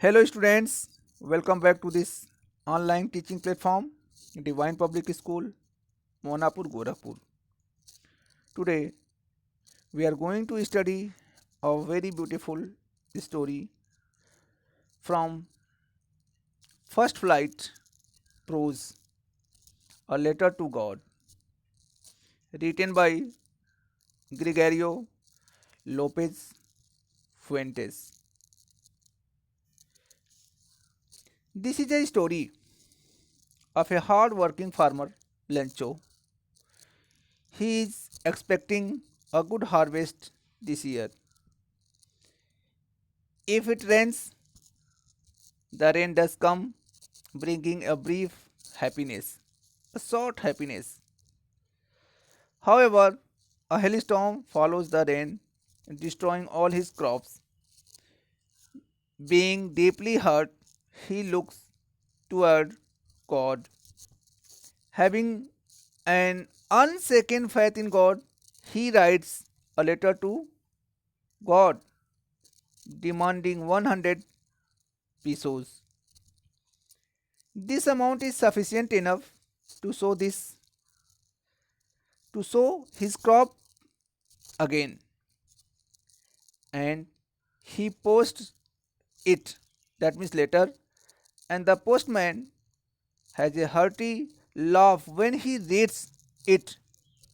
Hello students, welcome back to this online teaching platform Divine Public School, Monapur, Gorakhpur. Today we are going to study a very beautiful story from First Flight Prose, A Letter to God, written by Gregorio Lopez Fuentes. This is a story of a hard-working farmer, Lencho. He is expecting a good harvest this year. If it rains, the rain does come, bringing a brief happiness, a short happiness. However, a hailstorm follows the rain, destroying all his crops. Being deeply hurt, he looks toward God. Having an unshaken faith in God, he writes a letter to God demanding 100 pesos. This amount is sufficient enough to sow this to sow his crop again, and he posts it, that means letter, and the postman has a hearty laugh when he reads it,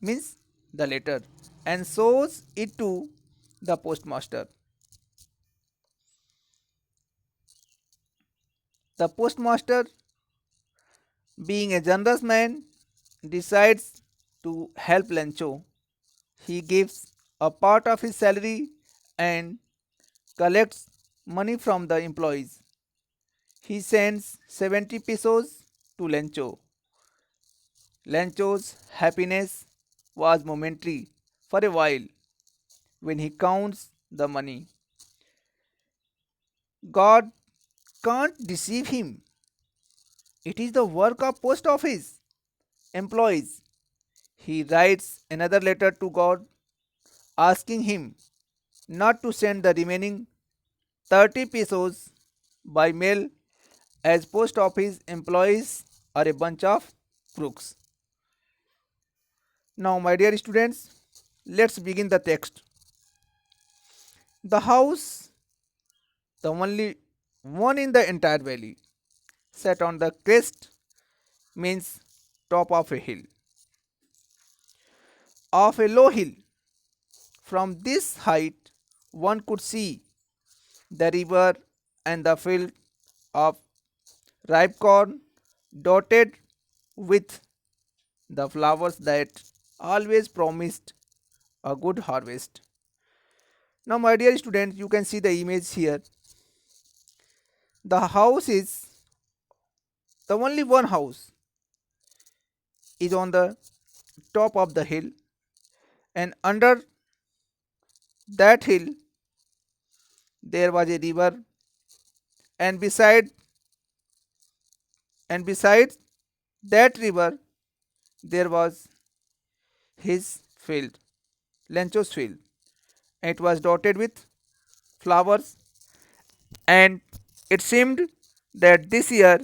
means the letter, and shows it to the postmaster. The postmaster, being a generous man, decides to help Lancho. He gives a part of his salary and collects money from the employees. He sends 70 pesos to Lencho. Lencho's happiness was momentary for a while when he counts the money. God can't deceive him. It is the work of post office employees. He writes another letter to God asking him not to send the remaining 30 pesos by mail, as post office employees are a bunch of crooks. Now, my dear students, let's begin the text. The house, the only one in the entire valley, set on the crest, means top of a hill, of a low hill. From this height, one could see the river and the field of ripe corn dotted with the flowers that always promised a good harvest. Now, my dear students, you can see the image here. The house is the only one house is on the top of the hill, and under that hill there was a river, and beside that river there was his field, Lencho's field. It was dotted with flowers, and it seemed that this year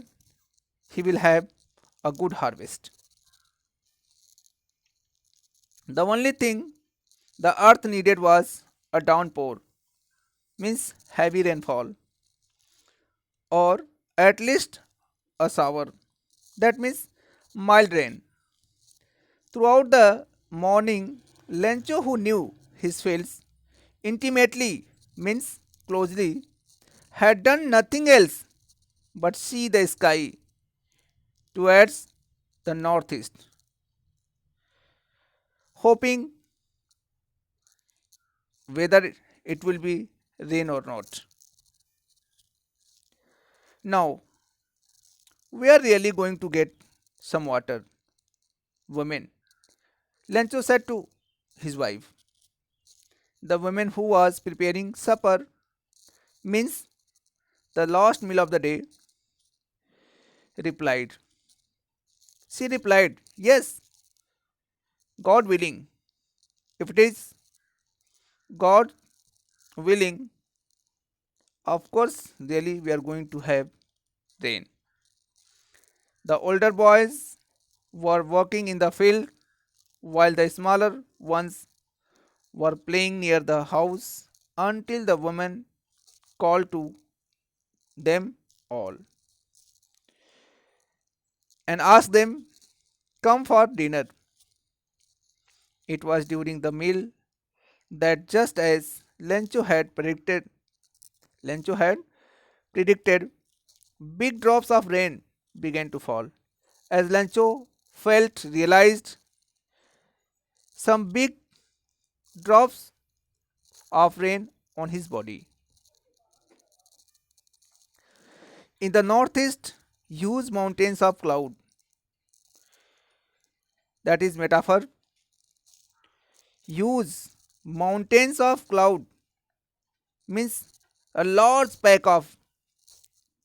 he will have a good harvest. The only thing the earth needed was a downpour, means heavy rainfall, or at least a shower, that means mild rain. Throughout the morning, Lencho, who knew his fields intimately, means closely, had done nothing else but see the sky towards the northeast, hoping whether it will be rain or not. Now, we are really going to get some water, woman, Lencho said to his wife. The woman who was preparing supper, means the last meal of the day, replied. She replied, yes, God willing. If it is God willing, Of course, really, we are going to have rain. The older boys were working in the field while the smaller ones were playing near the house until the woman called to them all and asked them come for dinner. It was during the meal that just as Lencho had predicted, big drops of rain began to fall. As Lencho realized some big drops of rain on his body. In the northeast, huge mountains of cloud, that is metaphor, huge mountains of cloud means a large pack of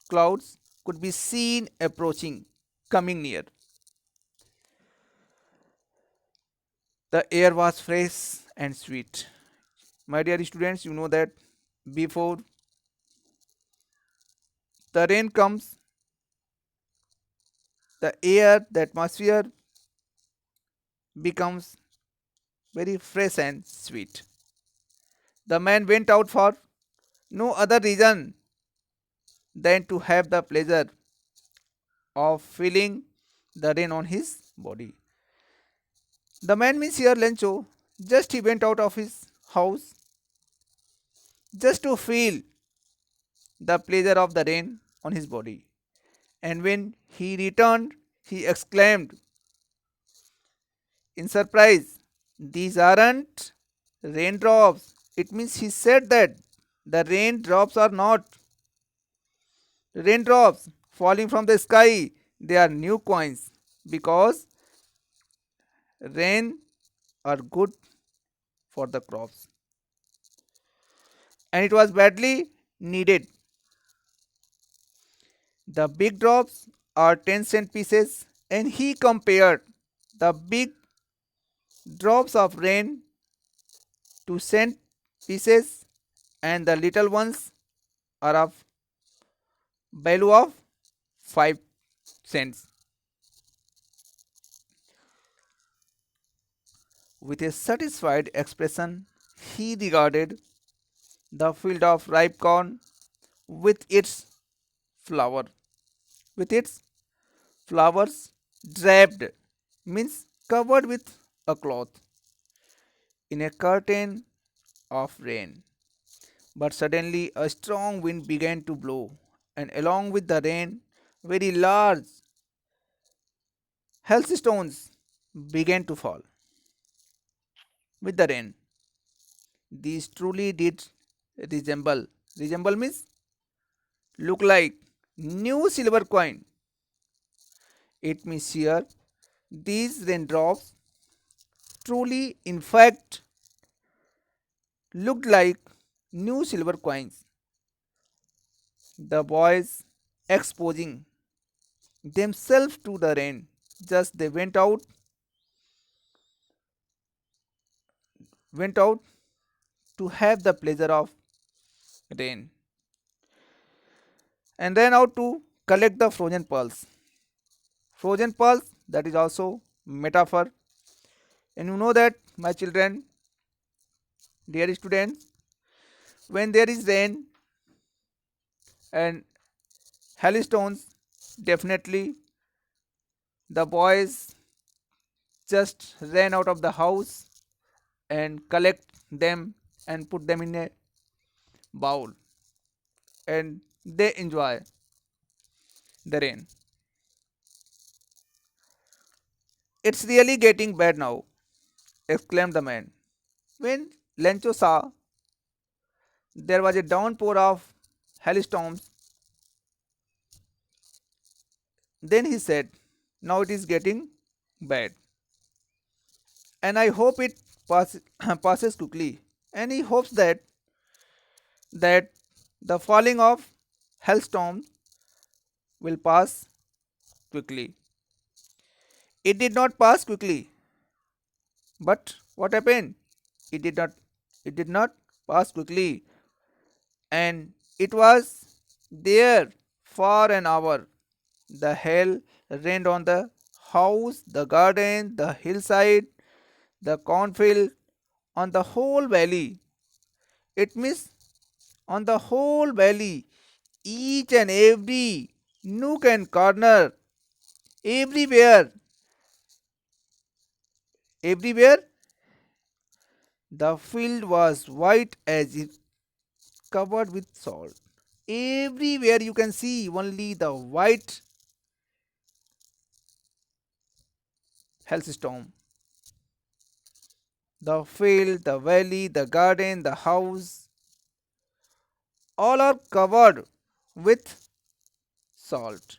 clouds could be seen approaching, coming near. The air was fresh and sweet. My dear students, you know that before the rain comes, the air, the atmosphere becomes very fresh and sweet. The man went out for no other reason than to have the pleasure of feeling the rain on his body. The man means here Lencho, just he went out of his house just to feel the pleasure of the rain on his body. And when he returned, he exclaimed in surprise, these aren't raindrops. It means he said that the raindrops are not raindrops falling from the sky, they are new coins because rain are good for the crops and it was badly needed. The big drops are 10-cent pieces and he compared the big drops of rain to cent pieces and the little ones are of value of 5 cents. With a satisfied expression, he regarded the field of ripe corn with its flower, with its flowers draped, means covered with a cloth, in a curtain of rain. But suddenly a strong wind began to blow, and along with the rain, very large hailstones began to fall with the rain. These truly did resemble means look like new silver coin. It means here these raindrops truly in fact looked like new silver coins. The boys exposing themselves to the rain. Just they went out to have the pleasure of rain and ran out to collect the frozen pearls. Frozen pearls, that is also metaphor. And you know that, my children, dear students, when there is rain and hailstones, definitely the boys just ran out of the house and collect them and put them in a bowl and they enjoy the rain. It's really getting bad now, exclaimed the man. When Lencho saw there was a downpour of hailstones, then he said, now it is getting bad and I hope it passes quickly. And he hopes that the falling of hailstones will pass quickly. It did not pass quickly, but what happened? It did not pass quickly, and It was there for an hour. The hail rained on the house, the garden, the hillside, the cornfield, on the whole valley. It means on the whole valley, each and every nook and corner, everywhere, everywhere, the field was white as if covered with salt. Everywhere you can see only the white hailstorm. The field, the valley, the garden, the house, all are covered with salt.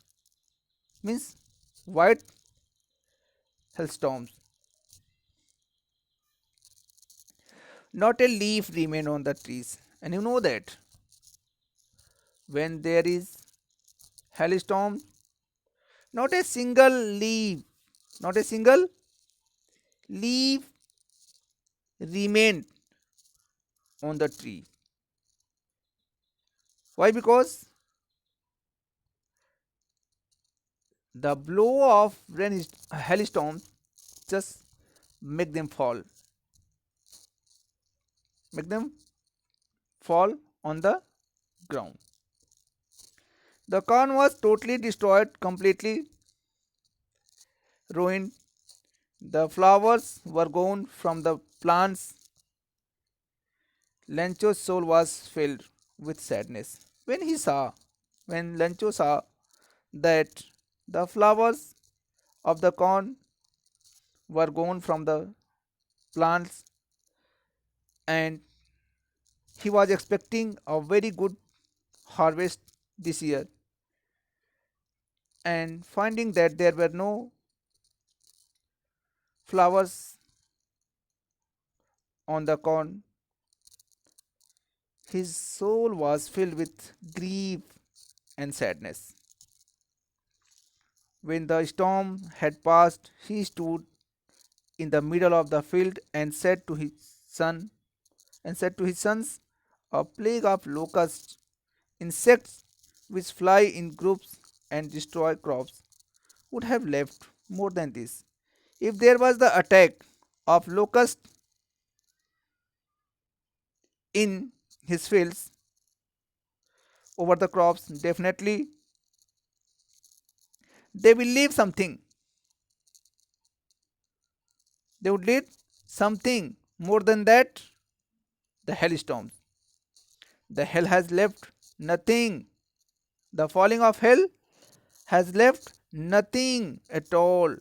Means white hailstorms. Not a leaf remained on the trees. And you know that when there is hailstorm, not a single leaf, not a single leaf remained on the tree. Why? Because the blow of hailstorms just make them fall, make them fall on the ground. The corn was totally destroyed, completely ruined. The flowers were gone from the plants. Lencho's soul was filled with sadness when Lencho saw that the flowers of the corn were gone from the plants, and he was expecting a very good harvest this year, and finding that there were no flowers on the corn, his soul was filled with grief and sadness. When the storm had passed, he stood in the middle of the field son and said to his sons, a plague of locusts, insects which fly in groups and destroy crops, would have left more than this. If there was the attack of locusts in his fields over the crops, definitely they will leave something. They would leave something more than that, the hailstorms. The hell has left nothing. The falling of hell has left nothing at all.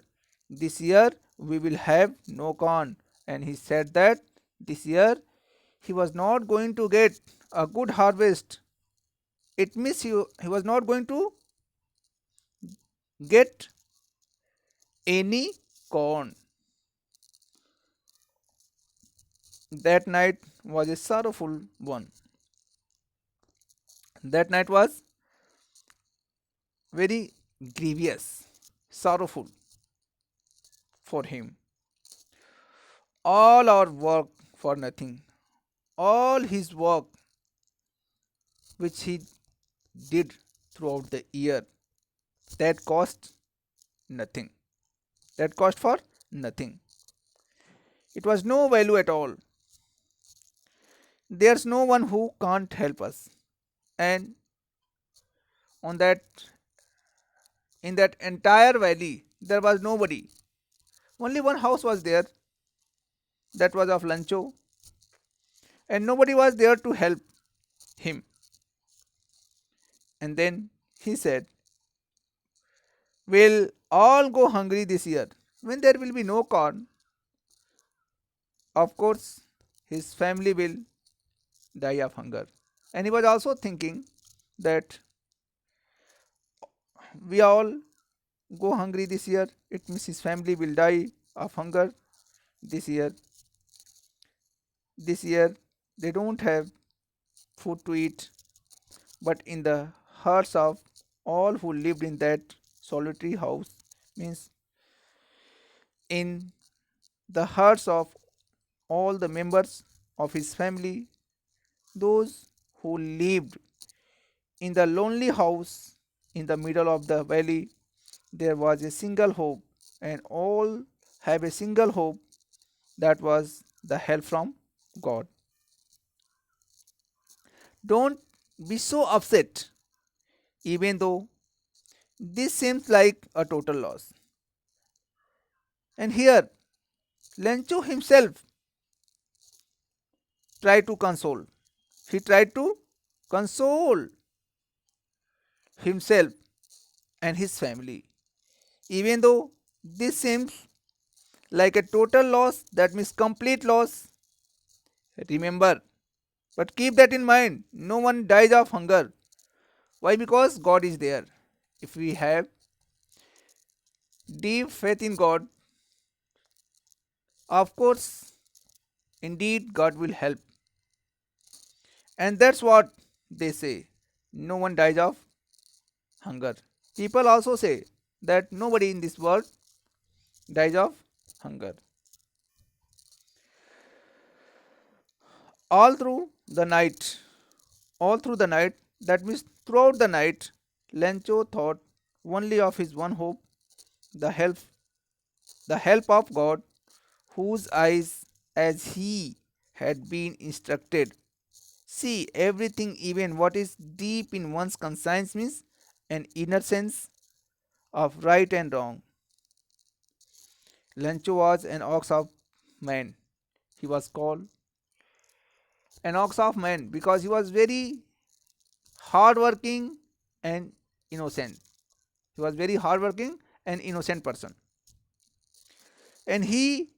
This year we will have no corn. And he said that this year he was not going to get a good harvest. It means he was not going to get any corn. That night was a sorrowful one. That night was very grievous, sorrowful for him. All our work for nothing. All his work which he did throughout the year, that cost nothing. That cost for nothing. It was no value at all. There's no one who can't help us. And on that in that entire valley there was nobody. Only one house was there, that was of Lancho, and nobody was there to help him. And then he said, we'll all go hungry this year. When there will be no corn, of course his family will die of hunger. And he was also thinking that we all go hungry this year, it means his family will die of hunger this year. This year they don't have food to eat, but in the hearts of all who lived in that solitary house, means in the hearts of all the members of his family, those who lived in the lonely house in the middle of the valley, there was a single hope, and all have a single hope, that was the help from God. Don't be so upset, even though this seems like a total loss. And here, Lencho himself tried to console. He tried to console himself and his family. Even though this seems like a total loss, that means complete loss, remember, but keep that in mind, no one dies of hunger. Why? Because God is there. If we have deep faith in God, of course, indeed, God will help. And that's what they say, no one dies of hunger. People also say that nobody in this world dies of hunger. All through the night, all through the night, that means throughout the night, Lencho thought only of his one hope, the help, the help of God, whose eyes, as he had been instructed, see everything, even what is deep in one's conscience, means an inner sense of right and wrong. Lencho was an ox of man. He was called an ox of man because he was very hardworking and innocent. He was very hardworking and innocent person, and he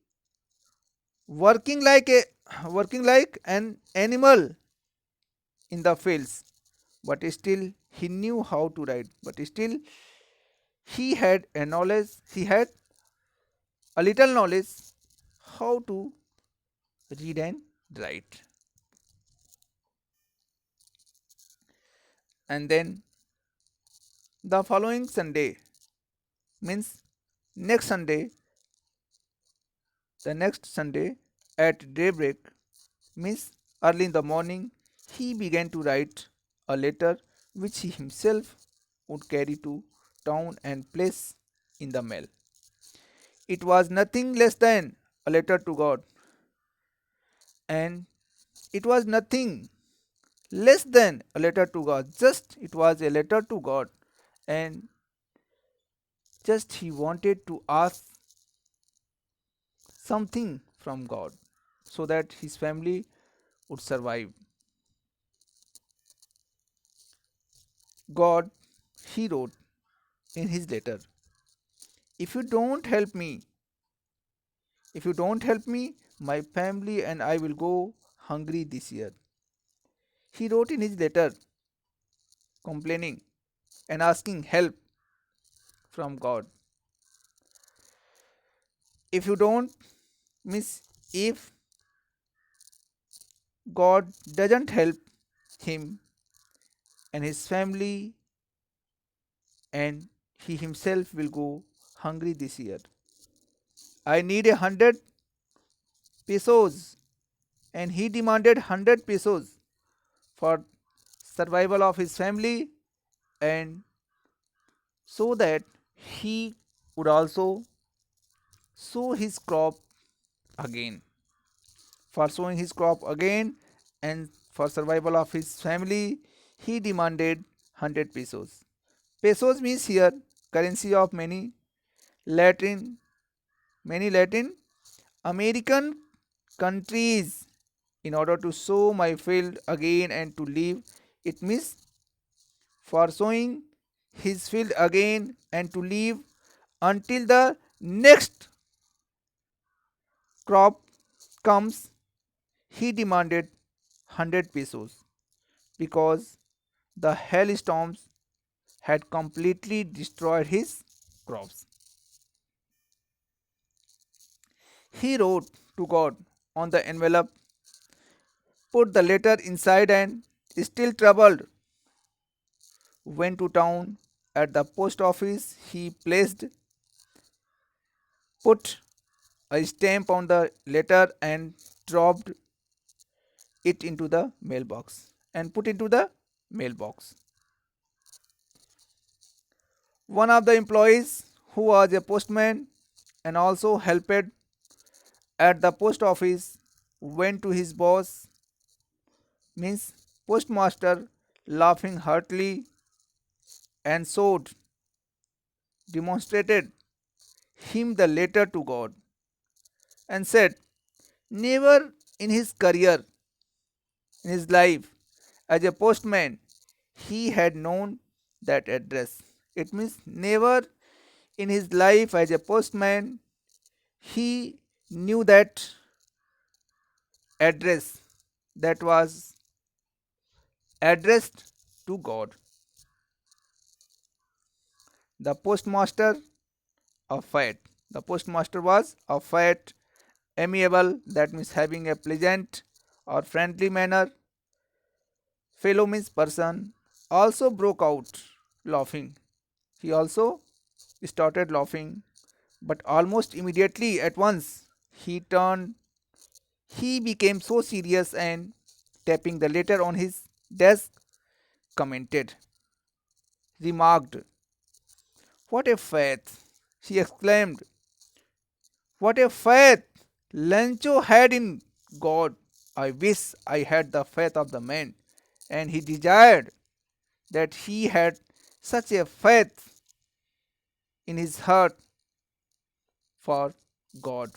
working like a working like an animal in the fields. But still he knew how to write. But still he had a knowledge. He had a little knowledge how to read and write. And then the following Sunday, means next Sunday, the next Sunday at daybreak, means early in the morning, he began to write a letter which he himself would carry to town and place in the mail. It was nothing less than a letter to God, and it was nothing less than a letter to God. Just it was a letter to God, and just he wanted to ask something from God so that his family would survive. God, he wrote in his letter, if you don't help me, if you don't help me, my family and I will go hungry this year. He wrote in his letter complaining and asking help from God. If you don't, means if God doesn't help him and his family, and he himself will go hungry this year. I need 100 pesos, and he demanded 100 pesos for survival of his family, and so that he would also sow his crop again. For sowing his crop again and for survival of his family, he demanded 100 pesos. Pesos means here currency of Latin many Latin American countries. In order to sow my field again and to live, it means for sowing his field again and to live until the next crop comes, he demanded 100 pesos because the hailstorms had completely destroyed his crops. He wrote to God on the envelope, put the letter inside, and still troubled, went to town. At the post office, he put a stamp on the letter and dropped it into the mailbox and put into the mailbox. One of the employees, who was a postman and also helped at the post office, went to his boss, means postmaster, laughing heartily and showed, demonstrated him the letter to God and said, never in his career, in his life as a postman, he had known that address. It means never in his life as a postman he knew that address that was addressed to God. The postmaster of fat. The postmaster was a fat, amiable, that means having a pleasant or friendly manner, fellow means person, also broke out laughing. He also started laughing, but almost immediately at once he turned, he became so serious and tapping the letter on his desk, commented, remarked, what a faith! She exclaimed, what a faith Lancho had in God. I wish I had the faith of the man. And he desired that he had such a faith in his heart for God.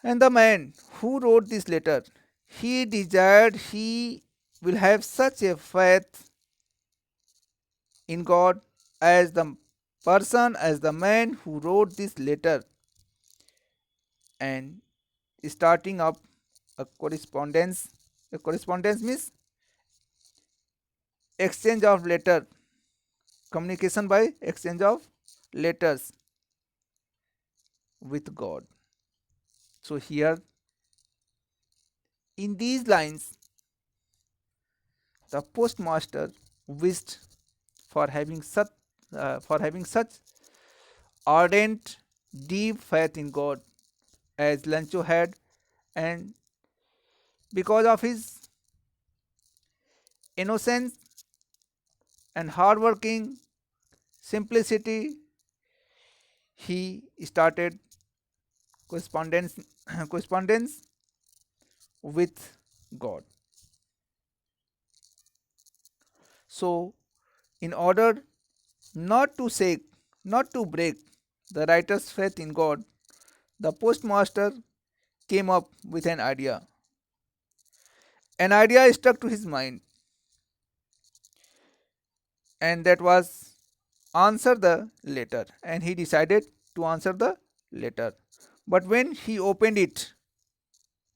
And the man who wrote this letter, he desired he will have such a faith in God as the person, as the man who wrote this letter, and starting up a correspondence. A correspondence means exchange of letter, communication by exchange of letters with God. So here in these lines, the postmaster wished for having such ardent, deep faith in God as Lancho had, and because of his innocence and hardworking simplicity, he started correspondence correspondence with God. So, in order not to shake, not to break the writer's faith in God, the postmaster came up with an idea. An idea stuck to his mind, and that was answer the letter. And he decided to answer the letter. But when he opened it,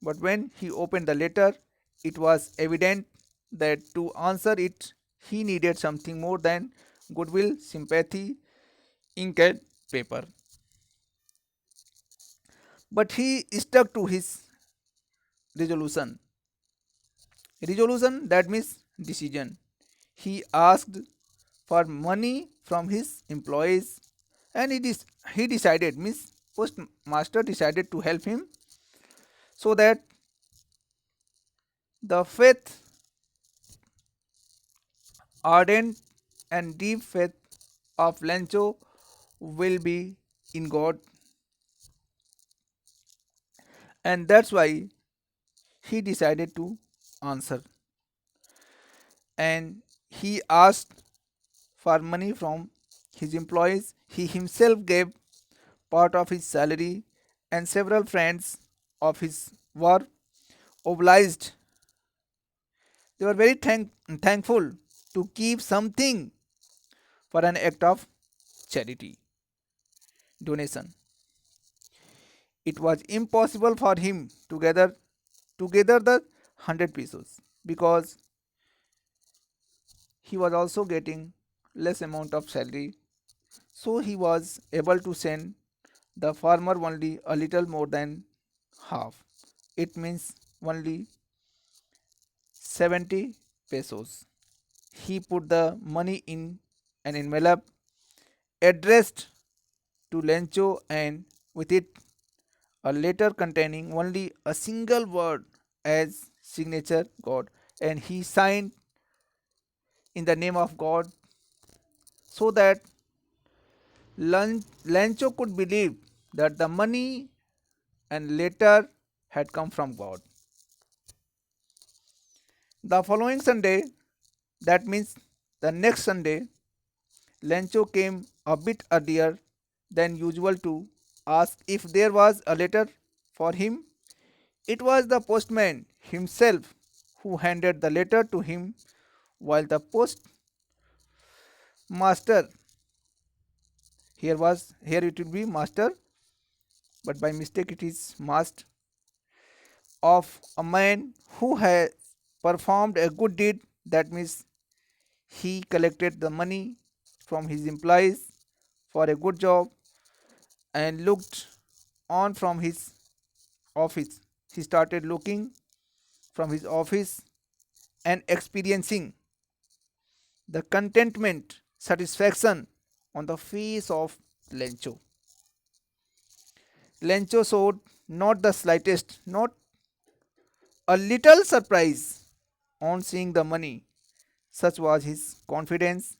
but when he opened the letter, it was evident that to answer it, he needed something more than goodwill, sympathy, ink, and paper. But he stuck to his resolution. Resolution, that means decision. He asked for money from his employees, and he decided, means postmaster decided to help him so that the faith, ardent and deep faith of Lancho will be in God, and that's why he decided to answer. And he asked for money from his employees. He himself gave part of his salary, and several friends of his were obliged. They were very thankful to keep something for an act of charity, donation. It was impossible for him to gather the 100 pesos because he was also getting less amount of salary, so he was able to send the farmer only a little more than half. It means only 70 pesos. He put the money in an envelope addressed to Lencho, and with it a letter containing only a single word as signature God, and he signed in the name of God so that Lancho could believe that the money and letter had come from God. The following Sunday, that means the next Sunday, Lancho came a bit earlier than usual to ask if there was a letter for him. It was the postman himself who handed the letter to him, while the postmaster, here it will be master, but by mistake it is master, of a man who has performed a good deed. That means he collected the money from his employees for a good job and looked on from his office. He started looking from his office and experiencing the contentment, satisfaction on the face of Lencho. Lencho showed not the slightest, not a little surprise on seeing the money. Such was his confidence,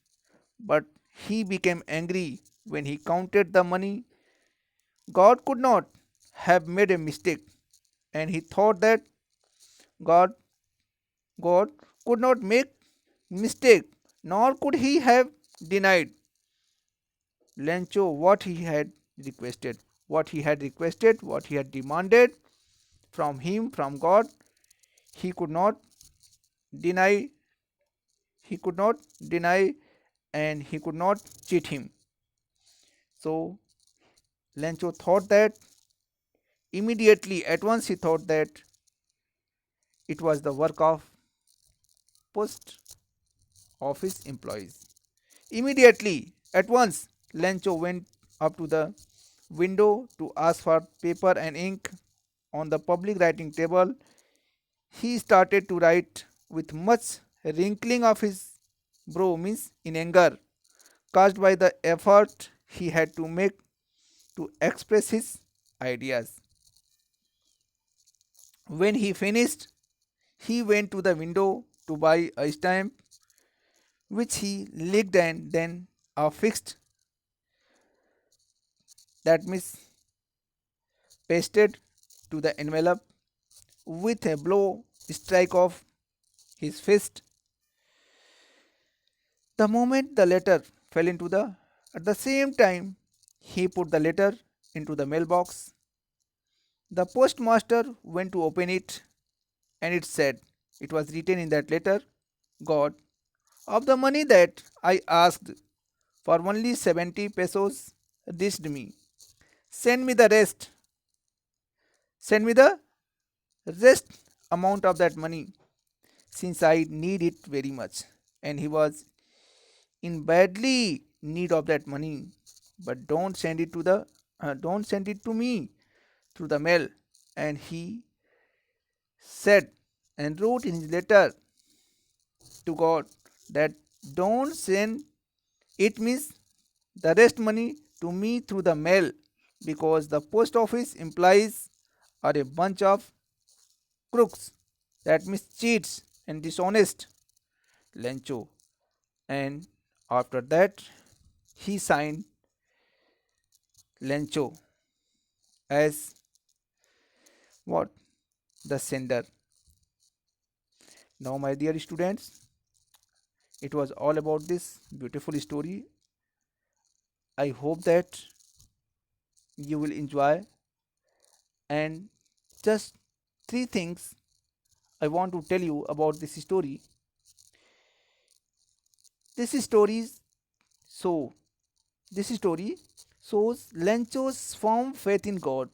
but he became angry when he counted the money. God could not have made a mistake, and he thought that God God could not make mistake, nor could he have denied Lencho what he had demanded from him, from God. He could not deny, he could not deny, and he could not cheat him. So Lencho thought that immediately, at once, he thought that it was the work of post office employees. Immediately, at once, Lencho went up to the window to ask for paper and ink on the public writing table. He started to write with much wrinkling of his brow, means in anger, caused by the effort he had to make to express his ideas. When he finished, he went to the window to buy a stamp, which he licked and then affixed, that means pasted to the envelope with a blow strike of his fist. The moment the letter fell into the at the same time he put the letter into the mailbox. The postmaster went to open it, and it was written in that letter, God, of the money that I asked for only 70 pesos reached me. Send me the rest. Send me the rest amount of that money, since I need it very much. And he was in badly need of that money. But don't send it to me through the mail. And he said and wrote in his letter to God that don't send it, means the rest money, to me through the mail, because the post office employees are a bunch of crooks, that means cheats and dishonest. Lencho. And after that he signed Lencho as what, the sender. Now my dear students, it was all about this beautiful story. I hope that you will enjoy, and just three things I want to tell you about this story. This story so this story shows Lencho's firm faith in God.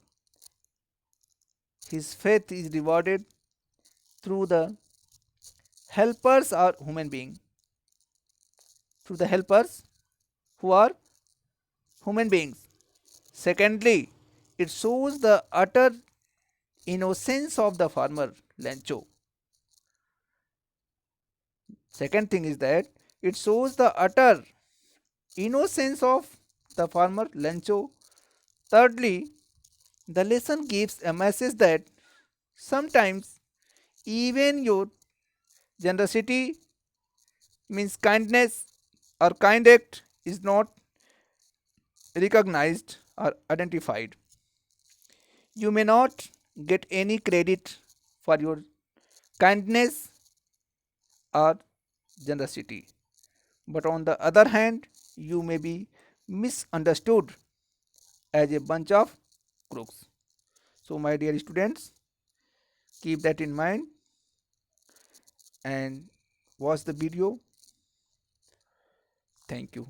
His faith is rewarded through the helpers are human being, through the helpers who are human beings. Secondly, it shows the utter innocence of the farmer Lencho. Second thing is that it shows the utter innocence of the farmer Lencho. Thirdly, the lesson gives a message that sometimes even your generosity, means kindness or kind act, is not recognized or identified. You may not get any credit for your kindness or generosity, but on the other hand, you may be misunderstood as a bunch of crooks. So, my dear students, keep that in mind and watch the video. Thank you.